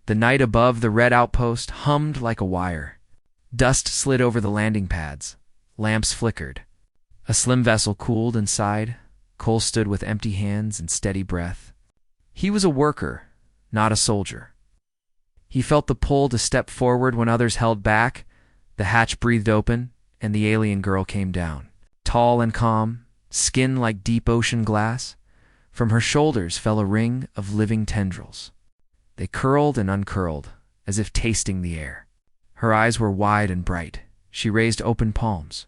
The night above the red outpost hummed like a wire. Dust slid over the landing pads. Lamps flickered. A slim vessel cooled inside. Cole stood with empty hands and steady breath. He was a worker, not a soldier. He felt the pull to step forward when others held back. The hatch breathed open, and the alien girl came down. Tall and calm, skin like deep ocean glass. From her shoulders fell a ring of living tendrils. They curled and uncurled, as if tasting the air. Her eyes were wide and bright. She raised open palms.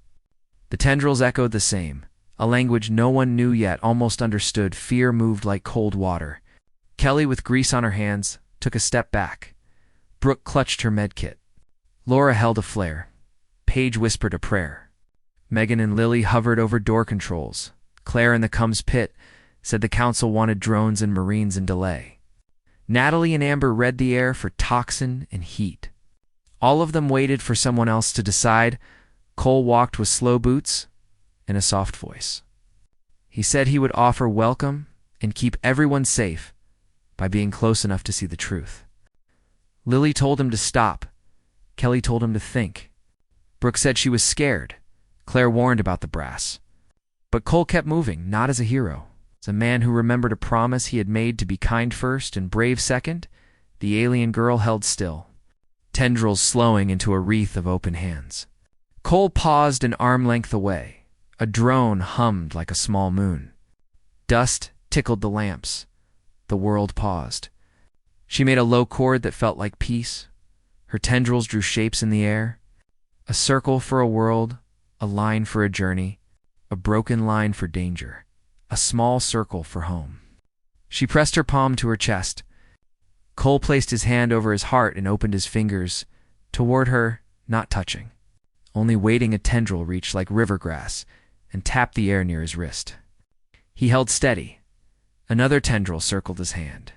The tendrils echoed the same, a language no one knew yet almost understood. Fear moved like cold water. Kelly, with grease on her hands, took a step back. Brooke clutched her medkit. Laura held a flare. Paige whispered a prayer. Megan and Lily hovered over door controls. Claire in the Combs pit said the council wanted drones and marines in delay. Natalie and Amber read the air for toxin and heat. All of them waited for someone else to decide. Cole walked with slow boots and a soft voice. He said he would offer welcome and keep everyone safe by being close enough to see the truth. Lily told him to stop. Kelly told him to think. Brooke said she was scared. Claire warned about the brass. But Cole kept moving, not as a hero. As a man who remembered a promise he had made to be kind first and brave second. The alien girl held still, tendrils slowing into a wreath of open hands. Cole paused an arm length away. A drone hummed like a small moon. Dust tickled the lamps. The world paused. She made a low chord that felt like peace. Her tendrils drew shapes in the air. A circle for a world, a line for a journey, a broken line for danger, a small circle for home. She pressed her palm to her chest. Cole placed his hand over his heart and opened his fingers toward her, not touching, only waiting a tendril reach like river grass and tapped the air near his wrist. He held steady. Another tendril circled his hand.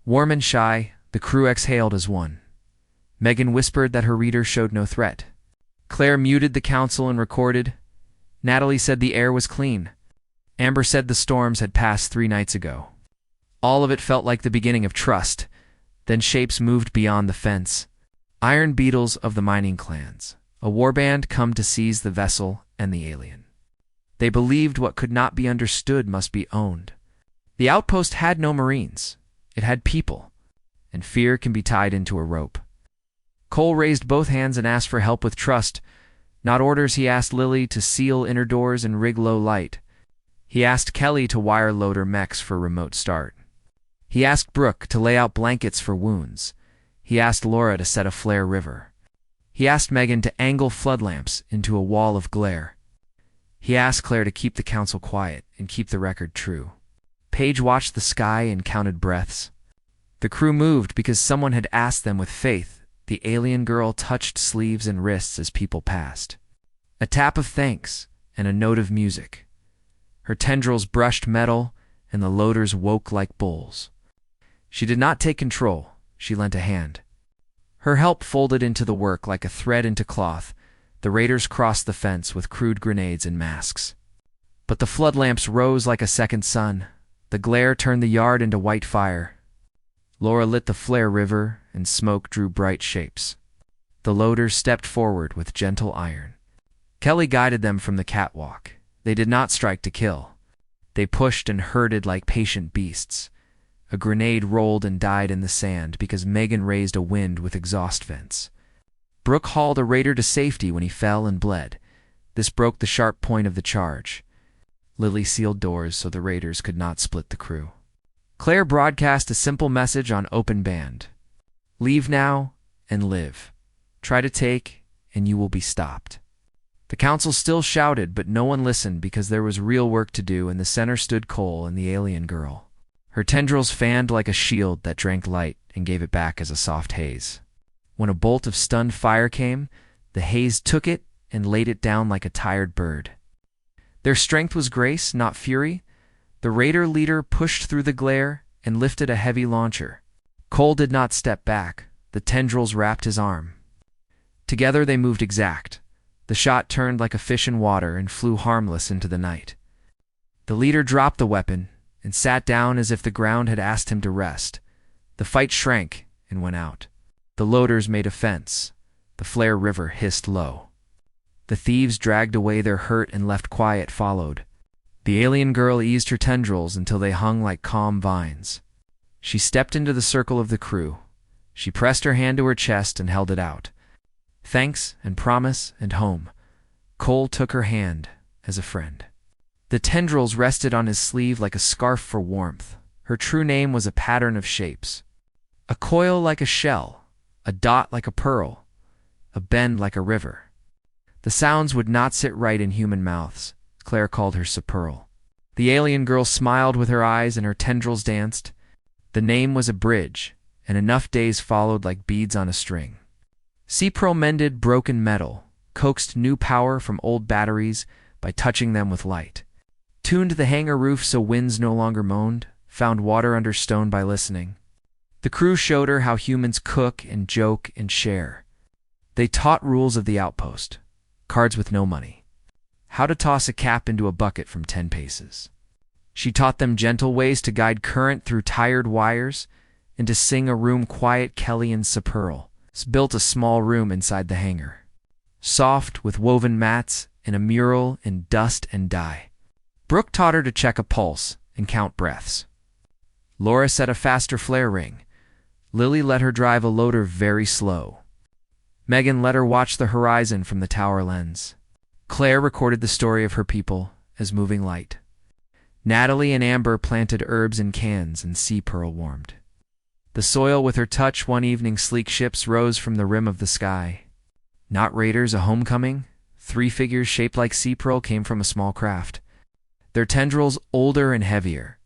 Warm and shy, the crew exhaled as one. Megan whispered that her reader showed no threat. Claire muted the council and recorded. Natalie said the air was clean. Amber said the storms had passed 3 nights ago. All of it felt like the beginning of trust. Then shapes moved beyond the fence. Iron beetles of the mining clans. A warband come to seize the vessel and the alien. They believed what could not be understood must be owned. The outpost had no marines. It had people, and fear can be tied into a rope. Cole raised both hands and asked for help with trust. Not orders. He asked Lily to seal inner doors and rig low light. He asked Kelly to wire loader mechs for remote start. He asked Brooke to lay out blankets for wounds. He asked Laura to set a flare river. He asked Megan to angle flood lamps into a wall of glare. He asked Claire to keep the council quiet and keep the record true. Paige watched the sky and counted breaths. The crew moved because someone had asked them with faith. The alien girl touched sleeves and wrists as people passed. A tap of thanks and a note of music. Her tendrils brushed metal and the loaders woke like bulls. She did not take control. She lent a hand. Her help folded into the work like a thread into cloth. The raiders crossed the fence with crude grenades and masks. But the flood lamps rose like a second sun. The glare turned the yard into white fire. Laura lit the flare river, and smoke drew bright shapes. The loaders stepped forward with gentle iron. Kelly guided them from the catwalk. They did not strike to kill. They pushed and herded like patient beasts. A grenade rolled and died in the sand because Megan raised a wind with exhaust vents. Brooke hauled a raider to safety when he fell and bled. This broke the sharp point of the charge. Lily sealed doors so the raiders could not split the crew. Claire broadcast a simple message on open band. Leave now and live. Try to take and you will be stopped. The council still shouted, but no one listened because there was real work to do. In the center stood Cole and the alien girl. Her tendrils fanned like a shield that drank light and gave it back as a soft haze. When a bolt of stunned fire came, the haze took it and laid it down like a tired bird. Their strength was grace, not fury. The raider leader pushed through the glare and lifted a heavy launcher. Cole did not step back. The tendrils wrapped his arm. Together they moved exact. The shot turned like a fish in water and flew harmless into the night. The leader dropped the weapon and sat down as if the ground had asked him to rest. The fight shrank, and went out. The loaders made a fence. The flare river hissed low. The thieves dragged away their hurt and left quiet followed. The alien girl eased her tendrils until they hung like calm vines. She stepped into the circle of the crew. She pressed her hand to her chest and held it out. Thanks and promise and home. Cole took her hand as a friend. The tendrils rested on his sleeve like a scarf for warmth. Her true name was a pattern of shapes. A coil like a shell, a dot like a pearl, a bend like a river. The sounds would not sit right in human mouths. Claire called her Superl. The alien girl smiled with her eyes and her tendrils danced. The name was a bridge, and enough days followed like beads on a string. Superl mended broken metal, coaxed new power from old batteries by touching them with light, tuned the hangar roof so winds no longer moaned, found water under stone by listening. The crew showed her how humans cook and joke and share. They taught rules of the outpost, cards with no money, how to toss a cap into a bucket from 10 paces. She taught them gentle ways to guide current through tired wires and to sing a room quiet. Kelly and Superl built a small room inside the hangar, soft with woven mats and a mural in dust and dye. Brooke taught her to check a pulse and count breaths. Laura set a faster flare ring. Lily let her drive a loader very slow. Megan let her watch the horizon from the tower lens. Claire recorded the story of her people as moving light. Natalie and Amber planted herbs in cans and Sea Pearl warmed the soil with her touch. One evening sleek ships rose from the rim of the sky. Not raiders, a homecoming. 3 figures shaped like Sea Pearl came from a small craft, their tendrils older and heavier.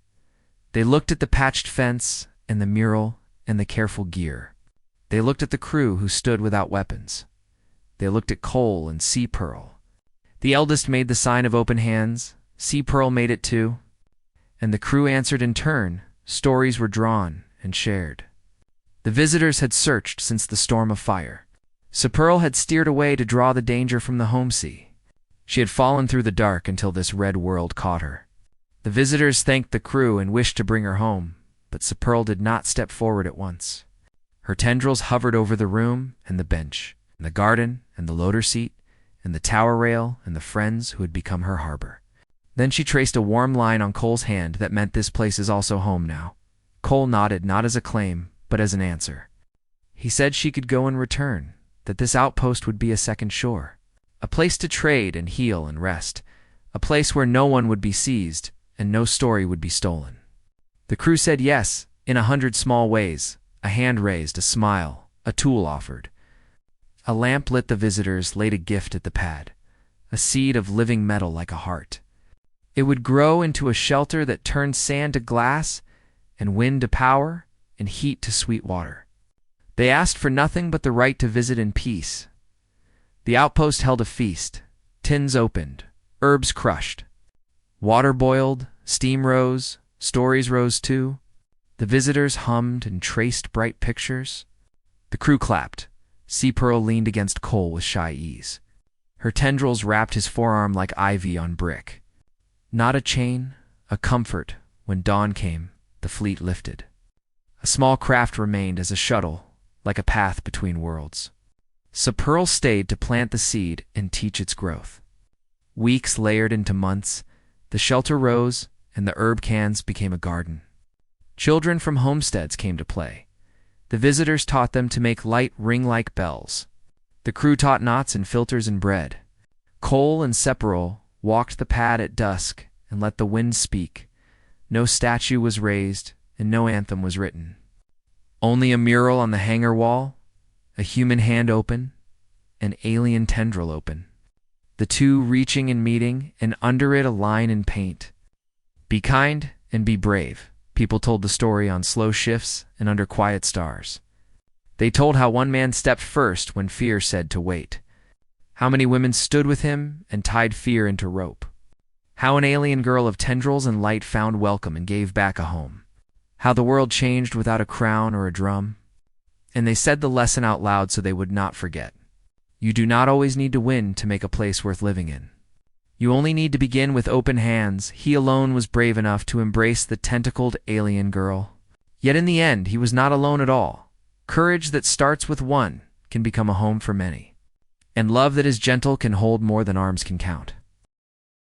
They looked at the patched fence and the mural and the careful gear. They looked at the crew who stood without weapons. They looked at Cole and Sea Pearl. The eldest made the sign of open hands. Sea Pearl made it too. And the crew answered in turn. Stories were drawn and shared. The visitors had searched since the storm of fire. Superl had steered away to draw the danger from the home sea. She had fallen through the dark until this red world caught her. The visitors thanked the crew and wished to bring her home, but Superl did not step forward at once. Her tendrils hovered over the room and the bench, and the garden and the loader seat, and the tower rail and the friends who had become her harbor. Then she traced a warm line on Cole's hand that meant this place is also home now. Cole nodded, not as a claim, but as an answer. He said she could go and return, that this outpost would be a second shore, a place to trade and heal and rest, a place where no one would be seized and no story would be stolen. The crew said yes, in 100 small ways. A hand raised, a smile, a tool offered. A lamp lit the visitors, laid a gift at the pad, a seed of living metal like a heart. It would grow into a shelter that turned sand to glass and wind to power and heat to sweet water. They asked for nothing but the right to visit in peace. The outpost held a feast. Tins opened, herbs crushed. Water boiled, steam rose, stories rose too. The visitors hummed and traced bright pictures. The crew clapped. Sea Pearl leaned against Cole with shy ease. Her tendrils wrapped his forearm like ivy on brick. Not a chain, a comfort. When dawn came, the fleet lifted. A small craft remained as a shuttle, like a path between worlds. Superl stayed to plant the seed and teach its growth. Weeks layered into months, the shelter rose, and the herb cans became a garden. Children from homesteads came to play. The visitors taught them to make light ring like bells. The crew taught knots and filters and bread. Cole and Superl walked the pad at dusk and let the wind speak. No statue was raised and no anthem was written. Only a mural on the hangar wall, a human hand open, an alien tendril open. The two reaching and meeting, and under it a line in paint. Be kind and be brave. People told the story on slow shifts and under quiet stars. They told how one man stepped first when fear said to wait. How many women stood with him and tied fear into rope. How an alien girl of tendrils and light found welcome and gave back a home. How the world changed without a crown or a drum. And they said the lesson out loud so they would not forget. You do not always need to win to make a place worth living in. You only need to begin with open hands. He alone was brave enough to embrace the tentacled alien girl. Yet in the end, he was not alone at all. Courage that starts with one can become a home for many. And love that is gentle can hold more than arms can count.